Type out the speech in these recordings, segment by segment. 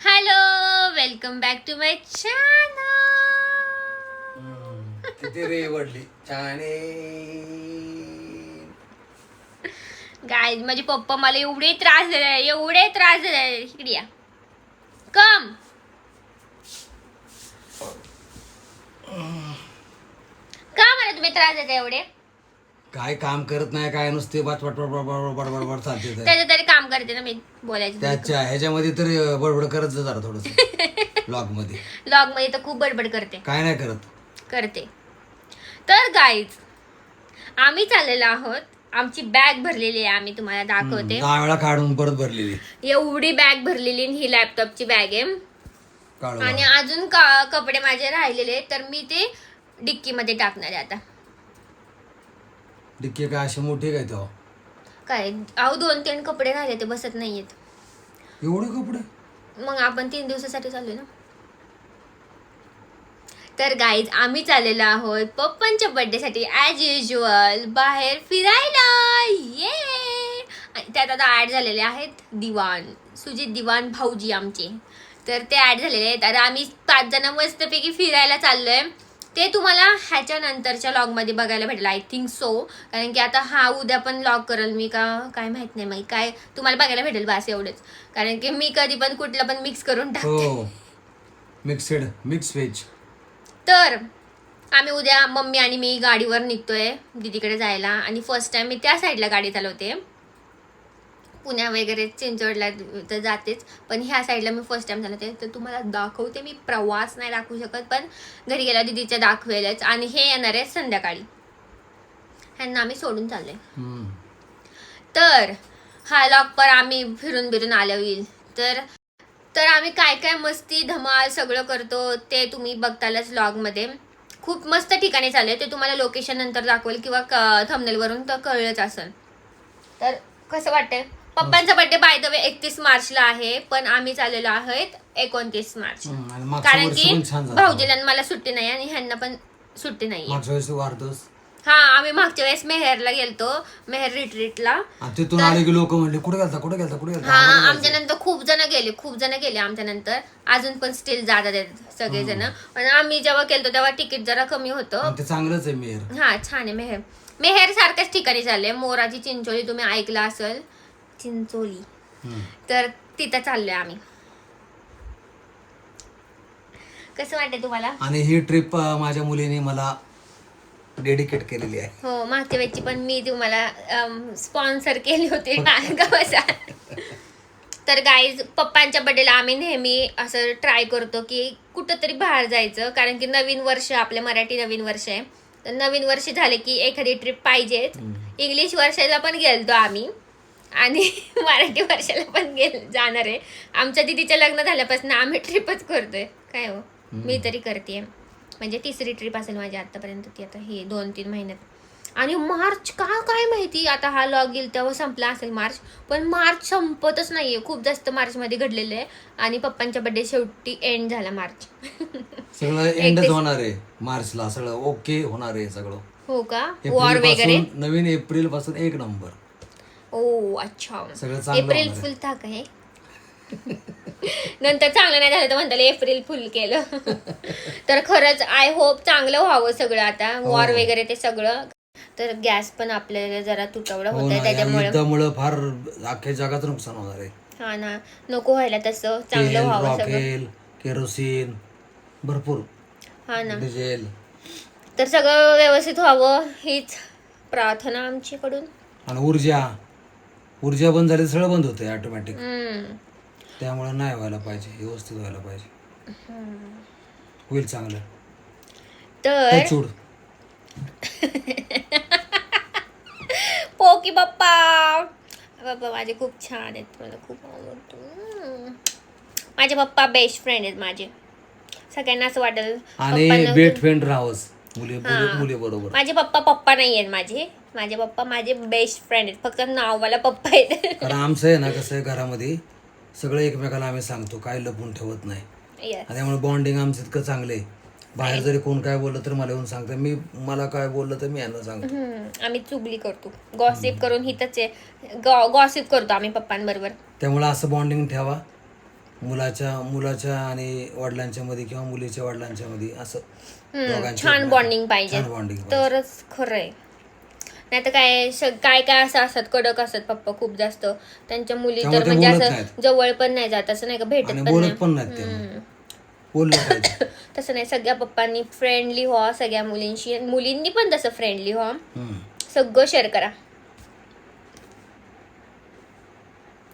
Hello, welcome back to my channel. किती रे वडली छाने. गाईज, माझे पप्पा मला एवढे त्रास दिले इकडे या. कम. का मला तुम्ही त्रास देता एवढे? काय काम करत नाही, काय नुसते बडबड बडबड चालते. त्याचं तरी काम करते ना मी बोलायचं. त्याच्या ह्याच्यामध्ये तर बडबड करत जा जरा थोडस. लॉग मध्ये तर खूप बडबड करते. काय नाही करते. तर गाईज, आम्ही चाललेलो आहोत. आमची बॅग भरलेली आहे, आम्ही तुम्हाला दाखवते. 10 वेळा काढून परत भरलेली. एवढी बॅग भरलेली, ही लॅपटॉपची बॅग आहे. आणि अजून कपडे माझे राहिलेले, तर मी ते डिक्की मध्ये टाकणार आहे आता. डिक्की काय अशी मोठी काय तेव्हा? काय अहो, 2-3 कपडे राहिले, ते बसत नाहीयेत. एवढे कपडे? मग आपण 3 दिवसासाठी चाललोय ना. तर गाईज, आम्ही चाललेलो आहोत पप्पांच्या बर्थडे साठी ऍज युजल बाहेर फिरायला. ये, त्यात आता ऍड झालेले आहेत सुजित दिवाण भाऊजी आमचे. तर ते ऍड झालेले आहेत. तर आम्ही 5 जण मस्तपैकी फिरायला चाललोय. ते तुम्हाला ह्याच्या नंतरच्या लॉग मध्ये बघायला भेटेल, आय थिंक सो. कारण की आता हा उद्या पण लॉग करेल मी का काय माहित नाही, मग काय तुम्हाला बघायला भेटेल बस एवढंच. कारण की मी कधी पण कुठलं पण मिक्स करून टाकते. Mix veg. तर आम्ही उद्या मम्मी आणि मी गाडीवर निघतोय दीदीकडे जायला. आणि फर्स्ट टाइम मी त्या साईडला गाडी चालवते. पुण्या वगैरे चिंचवडला तर जातेच, पण ह्या साईडला मी फर्स्ट टाइम चालवते. तर तुम्हाला दाखवते. मी प्रवास नाही दाखवू शकत, पण घरी गेला दीदीच्या दाखवेलच. आणि हे येणार आहे संध्याकाळी. ह्यांना आम्ही सोडून चाललोय. तर हा लॉग पर आम्ही फिरून आलो येईल. तर आम्ही काय काय मस्ती धमाल सगळं करतो ते तुम्ही बघतालच लॉग मध्ये. खूप मस्त ठिकाणी चालले, ते तुम्हाला लोकेशन नंतर दाखवेल किंवा थंबनेल वरून तर कळलंच असेल. तर कसं वाटतंय? पप्पांचा बर्थडे बाय द वे 31 मार्चला आहे, पण आम्ही चाललेलो आहोत 29 मार्च. कारण की भाऊजीला मला सुट्टी नाही आणि ह्यांना पण सुट्टी नाही. हा, आम्ही मागच्या वेळेस मेहरला गेलतो, मेहर रिट्रीटला. तिथून आले की लोक म्हणले कुठे गेलता. हा, आमच्या नंतर खूप जण गेले आमच्या नंतर. अजून पण स्टील जातात सगळेजण. पण आम्ही जेव्हा गेलतो तेव्हा तिकीट जरा कमी होतं. चांगलंच आहे मेहर. हा, छान आहे मेहर सारख्याच ठिकाणी चालले. मोराची चिंचोली तुम्ही ऐकलं असेल, चिंचोली. तर तिथं चाललोय आम्ही. कसं वाटतंय तुम्हाला? आणि ही ट्रिप माझ्या मुलीने मला डेडिकेट केलेली आहे. हो, मागच्या वेळची पण मी तुम्हाला स्पॉन्सर केली होती तर गाईज, पप्पांच्या बर्थडेला आम्ही नेहमी असं ट्राय करतो की कुठंतरी बाहेर जायचं. कारण की नवीन वर्ष, आपल्या मराठी नवीन वर्ष आहे. तर नवीन वर्ष झाले की एखादी ट्रिप पाहिजेच. इंग्लिश वर्षाला पण गेलतो आम्ही आणि मराठी वर्षाला पण जाणार आहे. आमच्या दीदीचं लग्न झाल्यापासून आम्ही ट्रिपच करतोय. काय हो, मी तरी करते. म्हणजे 3री ट्रिप असेल माझी आतापर्यंत ती, आता ही 2-3 महिन्यात. आणि मार्च काय माहिती, आता हा लॉग येईल तेव्हा संपला असेल मार्च, पण मार्च संपतच नाहीये. खूप जास्त मार्च मध्ये घडलेलं आहे. आणि पप्पांच्या बर्थडे शेवटी एंड झाला मार्च. सगळं एंडच होणार आहे मार्चला, सगळं ओके होणार आहे सगळं. हो का? वॉर वगैरे नवीन एप्रिल पासून 1 नंबर. ओ अच्छा, सगळं एप्रिल फुल था काय? नंतर चांगलं नाही झालं तर म्हणताले एप्रिल फुल केलं. तर खरंच आय होप चांगलं व्हावं सगळं आता, वॉर वगैरे ते सगळं. तर गॅस पण आपल्याला जरा तुटवडा होत आहे त्याच्यामुळे फार अख्ख्या जगाचं नुकसान होणार आहे. हा ना, नको व्हायला तसं, चांगलं व्हावं सगळं. केरोसिन भरपूर, हा ना, डिझेल. तर सगळं व्यवस्थित व्हावं हीच प्रार्थना आमच्याकडून. आणि ऊर्जा बंद झाली, सगळं बंद होतंय ऑटोमॅटिक. त्यामुळे नाही व्हायला पाहिजे, व्यवस्थित व्हायला पाहिजे. होईल चांगलं. तर पोकी पप्पा माझे खूप छान आहेत, मला खूप आवडतो. माझे पप्पा बेस्ट फ्रेंड आहेत माझे. सगळ्यांना असं वाटेल आणि बेस्ट फ्रेंड राहावंच मुली बरोबर. माझे पप्पा नाही आहेत माझे पप्पा माझे बेस्ट फ्रेंड आहेत, फक्त नावाला पप्पा आहेत. कारण आमचं आहे ना, कसं आहे, घरामध्ये सगळं एकमेकाला आम्ही सांगतो, काय लपून ठेवत नाही. त्यामुळे बॉन्डिंग आमचं इतकं चांगलं आहे. बाहेर जरी कोण काय बोललं तर मला येऊन सांगतं, मला काय बोललं तर मी यांना सांगतो. आम्ही चुगली करतो, गॉसिप करून गॉसिप करतो आम्ही पप्पांबरोबर. त्यामुळे असं बॉन्डिंग ठेवा. मुलाच्या आणि वडिलांच्या मध्ये किंवा मुलीच्या वडिलांच्या मध्ये असं छान बॉन्डिंग पाहिजे छान बॉन्डिंग तरच खरं आहे. नाही तर काय काय असं असतात कडक असतात पप्पा खूप जास्त, त्यांच्या मुली तर म्हणजे असं जवळ पण नाही जात, असं नाही का भेटत पण बोलत पण नाहीत ते, बोललं पाहिजे. तसं नाही, सगळ्या पप्पांनी फ्रेंडली व्हा सगळ्या मुलींशी, मुलींनी पण तसं फ्रेंडली व्हा, सगळं शेअर करा.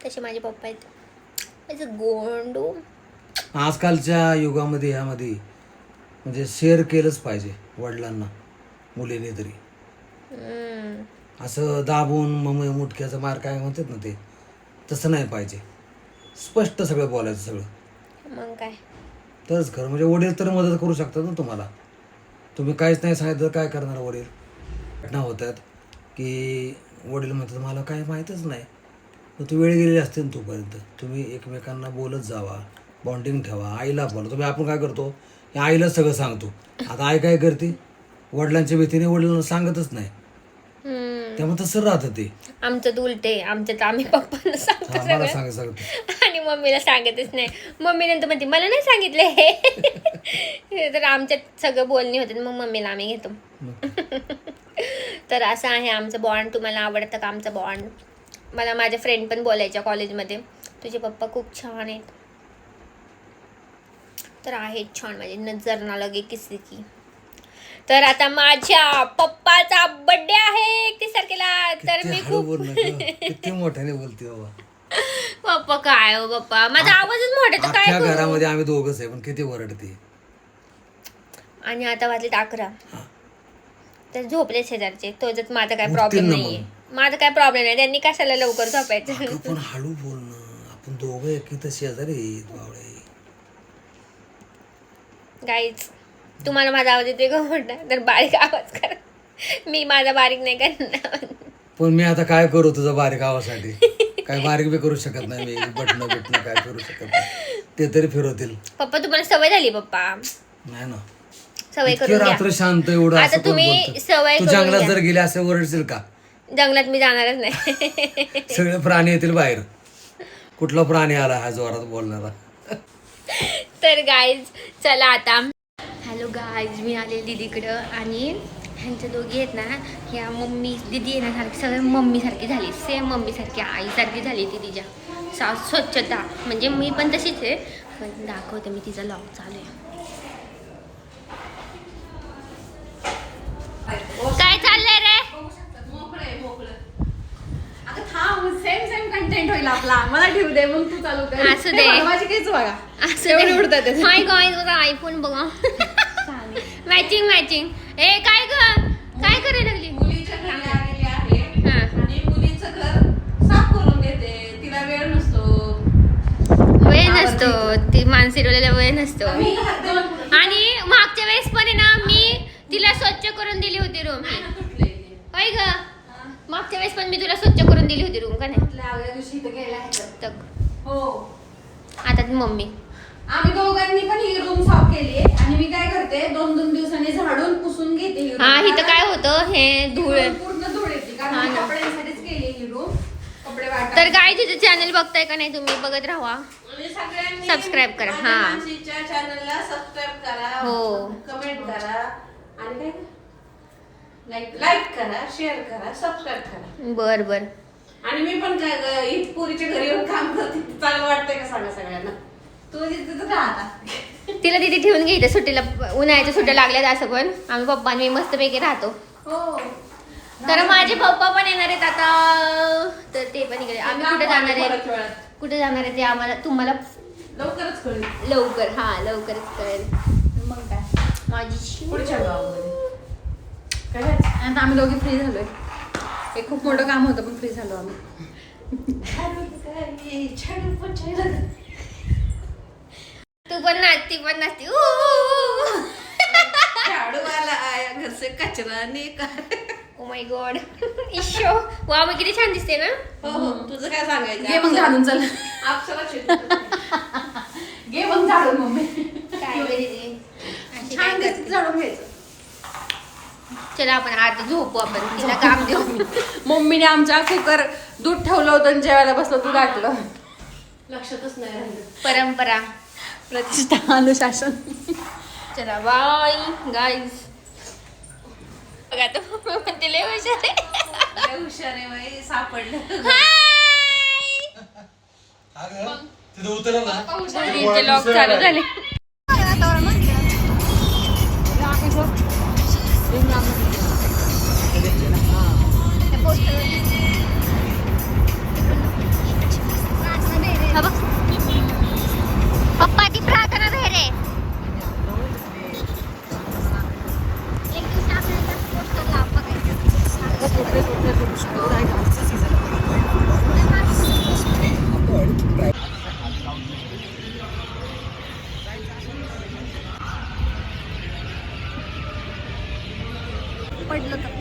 तसे माझे पप्पा आहेत गोंडू. आजकालच्या युगामध्ये ह्यामध्ये म्हणजे शेअर केलंच पाहिजे वडिलांना मुलीने तरी. असं दाबून मुटक्याचा मार काय म्हणतात ना ते, तसं नाही पाहिजे. स्पष्ट सगळं बोलायचं सगळं, मग काय तरच खरं. म्हणजे वडील तर मदत करू शकतात ना तुम्हाला. तुम्ही काहीच नाही सांगितलं काय करणार वडील. घटना होतात की वडील म्हणतात मला काय माहीतच नाही, तर तू वेळ गेलेली असते ना तोपर्यंत. तुम्ही एकमेकांना बोलत जावा, बॉन्डिंग ठेवा. आईला बोला तुम्ही. आपण काय करतो की आईला सगळं सांगतो. आता आई काय करते, वडिलांच्या भीतीने वडिलांना सांगतच नाही, त्यामुळे तसं राहतं ते. आमचं उलटे, आमच्यात आम्ही पप्पांना सांगतो मला सांगतो आणि मम्मीला सांगतच नाही. मम्मी नंतर म्हणते मला नाही सांगितले. तर आमच्यात सगळं बोलणी होते, मग मम्मीला आम्ही घेतो. तर असं आहे आमचं बॉन्ड. तुम्हाला आवडतं का आमचं बॉन्ड? मला माझ्या फ्रेंड पण बोलायच्या कॉलेजमध्ये, तुझे पप्पा खूप छान आहेत. तर आहेत छान, माझी नजर ना लगे किसी की. तर आता माझ्या पप्पाचा बर्थडे आहे 31 तारखेला. तर मी खूप किती मोठ्याने बोलते बाबा. पप्पा काय हो पप्पा, माझा आवाजच मोठा तर काय करू? घरामध्ये आम्ही दोघंच आहे पण किती ओरडते. आणि आता वाजले 11, तर झोपले शेजारचे. तो जर माझा काय प्रॉब्लेम नाहीये, माझा काय प्रॉब्लेम नाही, त्यांनी कशाला लवकर झोपायचं. पण हळू बोलणं, आपण दोघं एक शेजारी बावळे. गाईज तुम्हाला माझा आवाज येतोय का म्हटलं तर बारीक आवाज करा, मी माझा बारीक नाही करणार. पण मी आता काय करू तुझा बारीक आवाजासाठी? काय बारीक बी करू शकत नाही मी, बटणं काय करू शकत नाही, ते तरी फिरवतील. पप्पा तुम्हाला सवय झाली पप्पा. नाही ना, सवय करून घ्या. रात्र शांत एवढं. आता तुम्ही सवय तू जंगलात जर गेले असे ओरडशील का? जंगलात मी जाणारच नाही. सगळे प्राणी येतील बाहेर. कुठला प्राणी आला हा जोरात बोलणारा? तर गाईज चला आता. हॅलो गाईज, मी आले दीदीकडं आणि ह्यांच्या दोघी आहेत ना, ह्या मम्मी दीदी येण्यासारखी सगळं मम्मीसारखी झाली, सेम मम्मीसारखी आईसारखी झाली ती तिच्या. स्वच्छता म्हणजे मी पण तशीच आहे, पण दाखवते मी तिचा लॉग चालू आहे. काय चाललंय रे? सेम कंटेंट होईल आपला. मला ठेवू दे मग तू चालू कर. असू दे. माझी काहीच बघा. असू दे. माय गाईज बघा, आयफोन बघा. मॅचिंग. ए काय करायला लागली? मुलीच्या घरी आलेली आहे आणि मुलीचं घर साफ करून घेते. तिला वेळ नसतो, ती मानसिरवलेला वेळ नसतो. आणि मागच्या वेळेस पण आहे ना, मी तिला स्वच्छ करून दिली होती रूम. होय ग, मागच्या वेळेस पण मी तुला स्वच्छ करून दिली होती रूम का नाही? हो. आता मम्मी आम्ही दोघांनी पण ही रूम साफ केली आणि मी काय करते 2-2 दिवसांनी झाडून पुसून घेते. हा, इथं काय होतं, हे धूळ पूर्ण धूळ येते कारण कपड्यांसाठीच केली ही रूम. कपडे वाटत. तर काय तिचं चॅनल बघताय का नाही तुम्ही? बघत राहा, सबस्क्राईब करा. हा, चॅनलला सबस्क्राईब करा, हो, कमेंट करा आणि काय लाईक करा, शेअर करा, सबस्क्राईब करा. बर. आणि मी पण काय पुरीच्या घरी येऊन काम करते, चांगलं वाटतंय का सांगा सगळ्यांना? तू तिथं राहता. तिला तिथे ठेवून घ्यायचं सुट्टीला, उन्हाळ्याच्या सुट्ट्या लागल्यात. असं पण आम्ही पप्पा आणि मी मस्तपैकी राहतो. हो. तर माझे पप्पा पण येणार आहेत आता, तर ते पण इकडे. आम्ही कुठे जाणार आहे ते आम्हाला तुम्हाला लवकरच कळेल. लवकरच कळेल. मग काय माझी पुढच्या गावामध्ये काय आता आम्ही दोघे फ्री झालोय. एक खूप मोठं काम होतं पण फ्री झालो आम्ही. तू पण नाचती पण नाचती. झाडूवाला आया घर से कचरा निकाल. Oh my God. इशो वा, मग किती छान दिसते ना. हो, तुझं काय सांगायचं? घे मग झाडून चल. घे मग झाडून मम्मी. छान दिसते, झाडून घ्यायचं. चला आपण आता झोपू, आपण तिला काम देऊ. मम्मीने आमच्या कुकर दूध ठेवलं होतं आणि जेवायला बसलं दूध आटलं. लक्षातच नाही राहिलं. परंपरा, प्रतिष्ठा, अनुशासन. चला बाय गाईज. बघा तो म्हणते लय हुशार आहे. लय हुशार आहे बाई, सापडलं. तिथं उतरलं ना इथे लॉक चालू झाले. पप्पा ती प्रार्थना भेरे.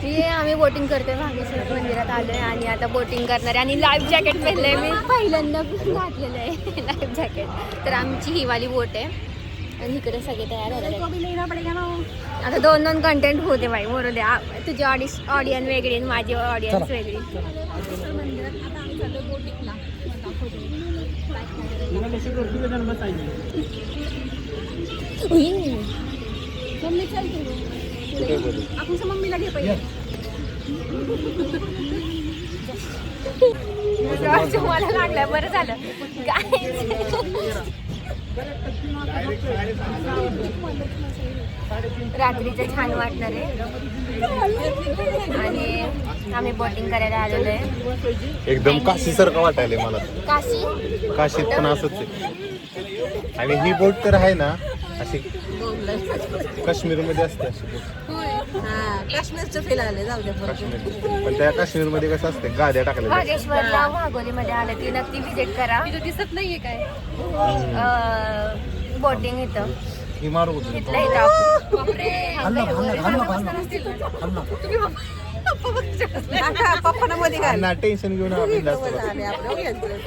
हे आम्ही बोटिंग करतोय भागेश्वर मंदिरात आलोय आणि आता बोटिंग करणार आहे आणि लाईफ जॅकेट पेरलंय मी पहिल्यांदा घातलेलं आहे लाईफ जॅकेट. तर आमची ही वाली बोट आहे आणि इकडे सगळे तयार होतात. आता 2 कंटेंट होते बाई, बरोबर द्या. तुझी ऑडियन्स वेगळी आणि माझी ऑडियन्स वेगळी. आपण मम्मीला घे पहिले. मला लागलं बरं झालं काय. रात्रीचं छान वाटणार आहे आणि आम्ही बोटिंग करायला आलेलो आहे. एकदम काशीसारखं वाटायलंय मला. काशीत पण असंच आहे. आणि ही बोट तर आहे ना अशी काश्मीर मध्ये असते अशी बोट. काश्मीरचं फील आले, जाऊ दे. काश्मीर पण त्या काश्मीर मध्ये कसं असते गाद्या टाकल्या भागेश्वरला वाघोलीमध्ये आलं की नक्की विजिट करा. दिसत नाहीये काय बोटिंग इथं ही मारू होती. इथलं इथं पप्पा मध्ये काय ना टेन्शन घेऊन आपण जास्त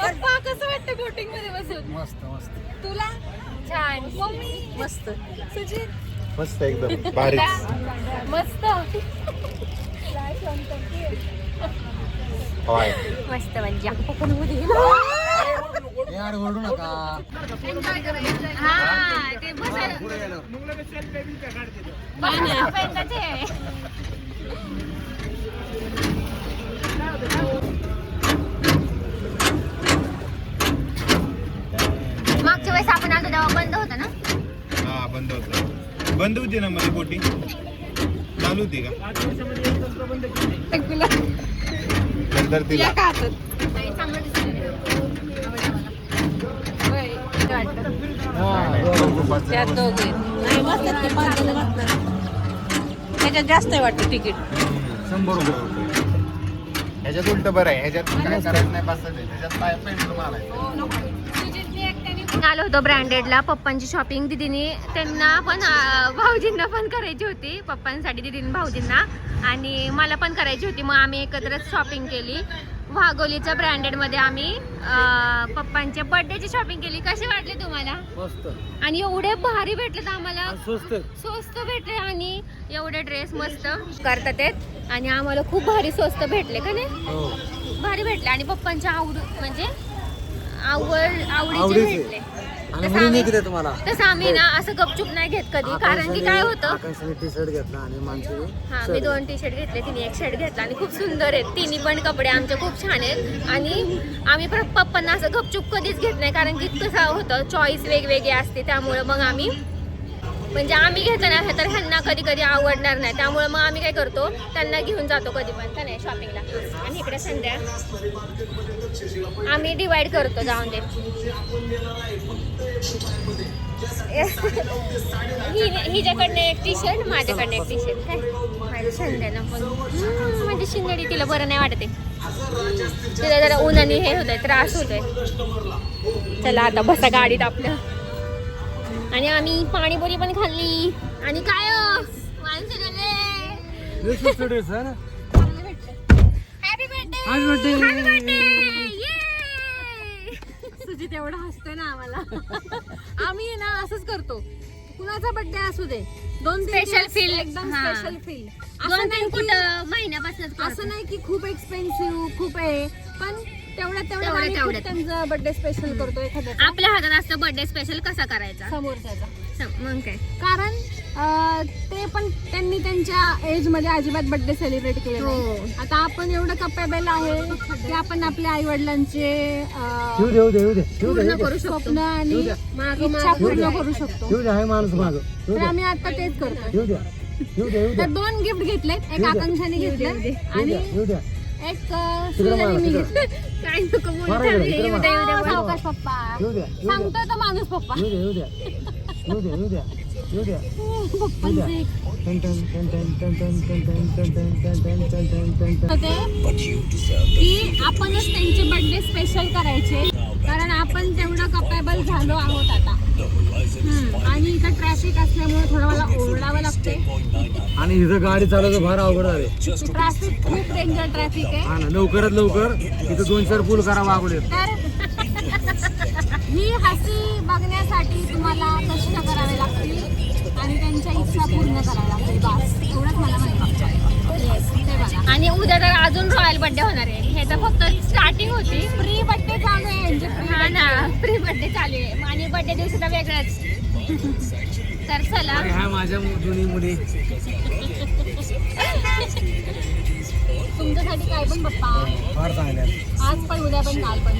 पप्पा कसं वाटतं बोटिंग मध्ये बसून? मस्त मस्त तुला छान मस्त. सुजित मस्त एकदम भारीच. मस्त होय मस्त मज्जा. यार ओरडू नका. हा ते बसायला मागच्या वेळेस आपण आलो तेव्हा बंद होतं ना. हा बंद होती ना मध्ये बोटिंग चालू होती का नंतर तिला नाही, चांगलं दिसतंय. त्यात दोघे त्याच्यात जास्त आहे वाटतं तिकीट. 100 रुपये. ह्याच्यात उलट बरं आहे. ह्याच्यात काय करायचं नाही पास ह्याच्यात पाय पेंट मारायचं. आलो होतो ब्रँडेडला पप्पांची शॉपिंग. दिदीने त्यांना पण भाऊजींना पण करायची होती, पप्पांसाठी दिदीने भाऊजींना आणि मला पण करायची होती. मग आम्ही एकत्रच शॉपिंग केली. वाघोलीच्या ब्रँडेडमध्ये आम्ही पप्पांच्या बर्थडेची शॉपिंग केली. कसे वाटले तुम्हाला? मस्त आणि एवढे भारी भेटले तर आम्हाला, स्वस्त भेटले आणि एवढे ड्रेस मस्त करतात आहेत आणि आम्हाला खूप भारी स्वस्त भेटले का नाही. भारी भेटले आणि पप्पांच्या म्हणजे आवडीचे भेटले. तसं आम्ही ना असं गपचूप नाही घेत कधी, कारण की काय होतं. टी शर्ट घेतला आणि माणसं हा मी 2 टी शर्ट घेतले, तिने 1 शर्ट घेतला आणि खूप सुंदर आहेत. तिन्ही पण कपडे आमचे खूप छान आहेत आणि आम्ही पप्पांना असं गपचूप कधीच घेत नाही, कारण की कसं होतं चॉईस वेगवेगळी असते. त्यामुळे मग आम्ही म्हणजे आम्ही घेतलं नाही तर ह्यांना कधी कधी आवडणार नाही. त्यामुळे मग आम्ही काय करतो, त्यांना घेऊन जातो कधी पण का नाही शॉपिंगला. आणि इकडे संध्या आम्ही डिवाइड करतो, जाऊन दे. हिच्याकडनं 1 टी शर्ट, माझ्याकडनं 1 टी शर्ट. काय माझ्या संध्याला पण म्हणजे शिंदडी तिला बरं नाही वाटते, तिला जरा उन्हाने हे होतंय, त्रास होतोय. चला आता बसा गाडीत आपलं. आणि आम्ही पाणीपुरी पण खाल्ली आणि काय माणसं हॅपी बर्थडे. सुजित एवढा हसतोय ना आम्हाला. आम्ही ना असंच करतो, कुणाचा बर्थडे असू दे 2 स्पेशल फील, एकदम स्पेशल फील. 2-3 कुठं महिन्यापासून असं नाही की खूप एक्सपेन्सिव्ह खूप आहे, पण तेवढ्यात तेवढ्यात. त्यांचा बर्थडे स्पेशल करतो एखाद्याचा आपल्या हातात असतं बर्थडे स्पेशल कसा करायचा समोरच्याचा. मग काय कारण ते पण त्यांनी त्यांच्या एज मध्ये अजिबात बर्थडे सेलिब्रेट केले हो. नाही. आता आपण एवढं कपेबल आहे की आपण आपल्या आई वडिलांचे पूर्ण करू शकतो. स्वप्न आणि इच्छा पूर्ण करू शकतो. तर आम्ही आता तेच करतो. तर 2 गिफ्ट घेतलेत. एक आकांक्षाने घेतले आणि एक सुनीलने मी घेतले. काय नको बोलू सावकाश पप्पा सांगतोय तो माणूस पप्पा. पप्पांचे की आपणच त्यांचे बर्थडे स्पेशल करायचे कारण आपण तेवढं कपेबल झालो आहोत आता. आणि इथं ट्रॅफिक असल्यामुळे थोडं मला ओरडावं लागते. आणि इथं गाडी चालवतं फार अवघड आहे. ट्रॅफिक खूप डेंजर ट्रॅफिक आहे. हा ना, लवकरात लवकर इथं 2-4 पूल करावा अगोदर. तर ही हसी बघण्यासाठी तुम्हाला कष्ट करावे लागतील आणि त्यांच्या इच्छा पूर्ण कराव्या लागतील. बस एवढंच मला म्हणतात. आणि उद्या तर अजून रॉयल बर्थडे होणार आहे. हे तर फक्त स्टार्टिंग होती. प्री बर्थडे चालू आहे यांचे. हा ना, प्री बर्थडे चालू आहे आणि बर्थडे दिवशी तर वेगळंच. तर चला, ह्या माझ्या दोन्ही मुली तुमच्यासाठी काय पण पप्पा फार चांगल्या आहेत. आज पण उद्या पण काल पण.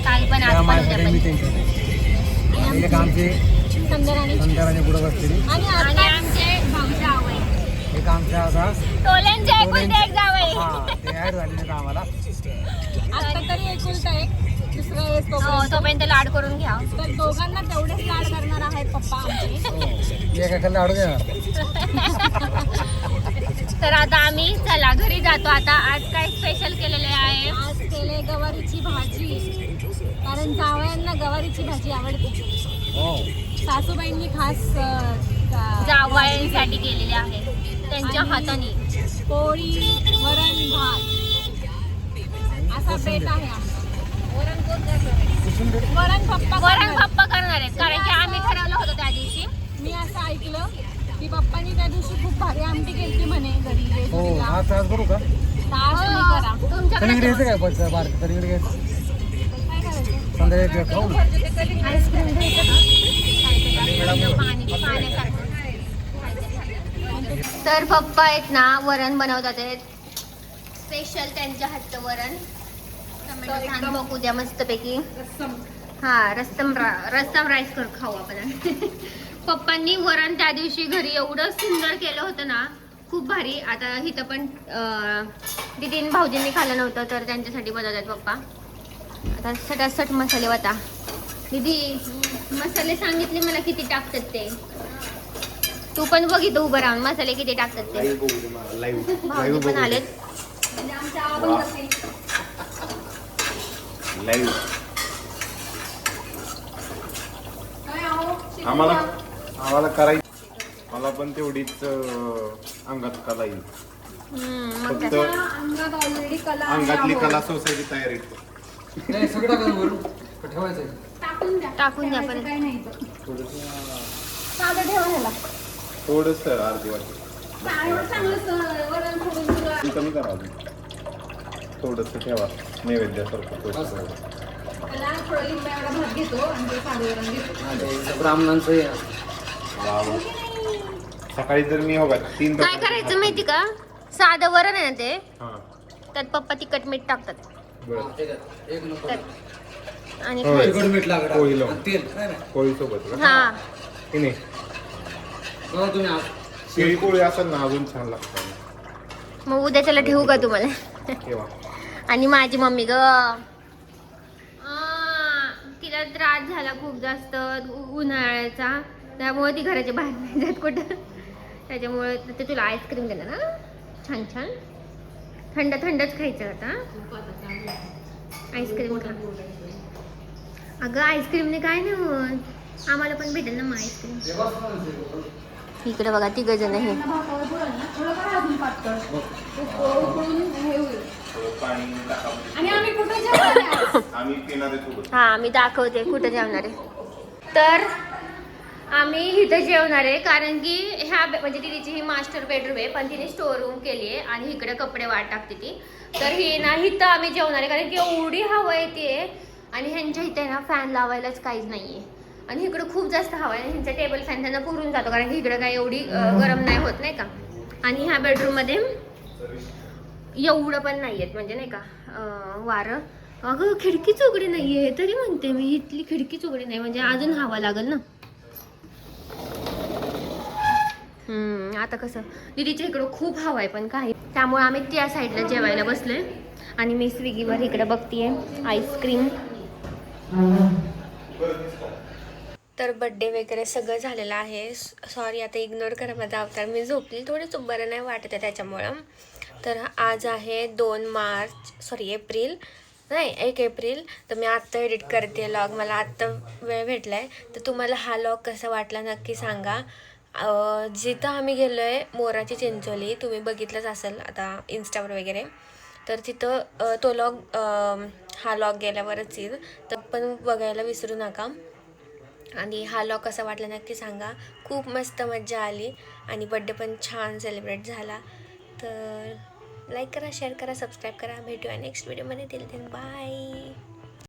काल पण त्या आज पण माझ्यासाठी उद्या मी पण. त्यांच्यासाठी एक आमचे संध्याकाळी संध्याकाळी पुढे बसलेली, आणि आणि आमचे भाऊचे आवय एक आमच्या आता टोल्यांचे एकुलते एक जावई. हा ते ऍड झालेले आम्हाला. आता तरी एकुलता एक दुसऱ्या वेळेस हो, तोपर्यंत. तोपर्यंत लाड करून घ्या. तर दोघांना तेवढेच लाड करणार आहेत पप्पा आमचे. एकाला अडू देणार. तर आता आम्ही चला घरी जातो. आता आज काय स्पेशल केलेले आहे? आज केले गवारीची भाजी कारण जावयांना गवारीची भाजी आवडते. हो सासूबाईंनी खास जावयांसाठी केलेले आहे त्यांच्या आणि हाताने. पोळी वरण भात असा बेत आहे आमचा. वरण पप्पा वरण करणार. पप्पा करणार आहेत कारण की आम्ही ठरवलं होतं त्या दिवशी. मी असं ऐकलं की पप्पांनी त्या दिवशी खूप भारी आमटी केली म्हणे घरी हो जेजुरीला. आज आज करू का? तास तुम्ही करा. कलिंगड तुमच्याकडे घ्यायचं काय पण बारकं कलिंगड घ्यायचं काय करायचं? संध्याकाळी खाऊ ना. आईस्क्रीम घ्यायचं का? पाण्यासारखं. तर पप्पा आहेत ना वरण बनवतात आहेत. स्पेशल त्यांच्या हातचं वरण. टोमॅटो छान बघू द्या मस्तपैकी. हा रस्सम राईस कर खाऊ आपण. पप्पांनी वरण त्या दिवशी घरी एवढं सुंदर केलं होतं ना, खूप भारी. आता इथं पण दीदीन भाऊजींनी खाल्लं नव्हतं तर त्यांच्यासाठी बनवतात पप्पा. आता सटासट मसाले होता. दीदी मसाले सांगितले मला किती टाकतात ते. तू पण बघितलं उभं राहून मसाले किती टाकतात ते. भाऊजी पण आलेत. म्हणजे आमच्या आपण बसेल. काय आहो? आम्हाला करायची. मला पण तेवढीच अंगात कला येईल. मग फक्त अंगात ऑलरेडी कला आहे. अंगातली कला सोसायटी तयार आहे. नाही सगळं टाकून वरून का ठेवायचं आहे? टाकून द्या परत. काही नाही तर. साधं ठेवा ह्याला. थोडस अर्धी वाटी एवढं चांगलं वरण सोडून तुला कमी करा अजून. थोडस ठेवा नैवेद्यासारखं थोडंसं. त्याला थोडं लिंबा एवढा भात घेतो आणि ते साधं वरण घेतो. हा, ते ब्राह्मणांचं हे आहे. वा वा. सकाळी जर मी बघा 3 काय करायचं माहिती का? साधं वरण आहे ना ते, हा त्यात पप्पा तिखट मीठ टाकतात. बरं. एक नंबर. त्यात आणि होय. खायचं. तिखट मीठ लागत पोळी आहे. लावून. आणि तेल काय नाही पोळी सोबत का हा की नाही? बघा तुम्ही आज शिळी पोळी असेल ना अजून छान लागतं. मग उद्याच्याला ठेवू का तुम्हाला? ठेवा. आणि माझी मम्मी ग तिला त्रास झाला खूप जास्त उन्हाळ्याचा, त्यामुळे ती घराच्या बाहेर नाही जात कुठं. त्याच्यामुळे ते तुला आईस्क्रीम देणार ना छान छान थंड थंडच खायचं आता. आईस्क्रीम खा. अगं आईस्क्रीमने काय नाही होत, आम्हाला पण भेटेल ना मग आईस्क्रीम. इकडे बघा तिघ जण हे. भातावर पुरण ना थोडं करा अजून पातळ. उकळून हे होईल. पाणी टाका. आणि आम्ही कुठे जेवणार आहे आज? आम्ही पिणारे सोबत. हा मी दाखवते कुठं जेवणार आहे. तर आम्ही इथं जेवणार आहे कारण की ह्या म्हणजे तिची ही मास्टर बेडरूम आहे पण तिने स्टोर रूम केली आहे आणि इकडे कपडे वाट टाकते ती. तर ही ना इथं आम्ही जेवणार आहे कारण की एवढी हवा येते आणि ह्यांच्या इथे ना फॅन लावायलाच काहीच नाहीये आणि इकडे खूप जास्त हवा आहे. ह्यांचा टेबल फॅन त्यांना पुरून जातो कारण की इकडे काही एवढी गरम नाही होत नाही का. आणि ह्या बेडरूम मध्ये एवढं पण नाहीयेत म्हणजे नाही का वारं. अगं खिडकीच उघडी नाहीये तरी म्हणते मी इथली खिडकीच उघडी नाही म्हणजे अजून हवा लागल ना. आता कसं दीदीच्या इकडं खूप हवा आहे पण काही त्यामुळे आम्ही त्या साईडला जेवायला बसलोय आणि मी स्विगीवर इकडे बघतीये आईस्क्रीम. तर बड्डे वगैरे सगळं झालेलं आहे. सॉरी आता इग्नोर करा माझा अवतार. मी झोपली थोडं बरं नाही वाटत आहे त्याच्यामुळं. तर आज आहे 1 एप्रिल. तर मी आत्ता एडिट करते व्लॉग. मला आत्ता वेळ भेटला आहे. तर तुम्हाला हा व्लॉग कसा वाटला नक्की सांगा. जिथं आम्ही गेलो आहे मोराची चिंचोली तुम्ही बघितलंच असेल आता इंस्टावर वगैरे. तर तिथं तो व्लॉग हा व्लॉग गेल्यावरच येईल तर पण बघायला विसरू नका. आणि हा व्लॉग कसा वाटला नक्की सांगा. खूप मस्त मजा आली आणि बड्डे पण छान सेलिब्रेट झाला. तर लाईक करा, शेअर करा, सबस्क्राईब करा. भेटूया नेक्स्ट व्हिडिओमध्ये. Till then bye.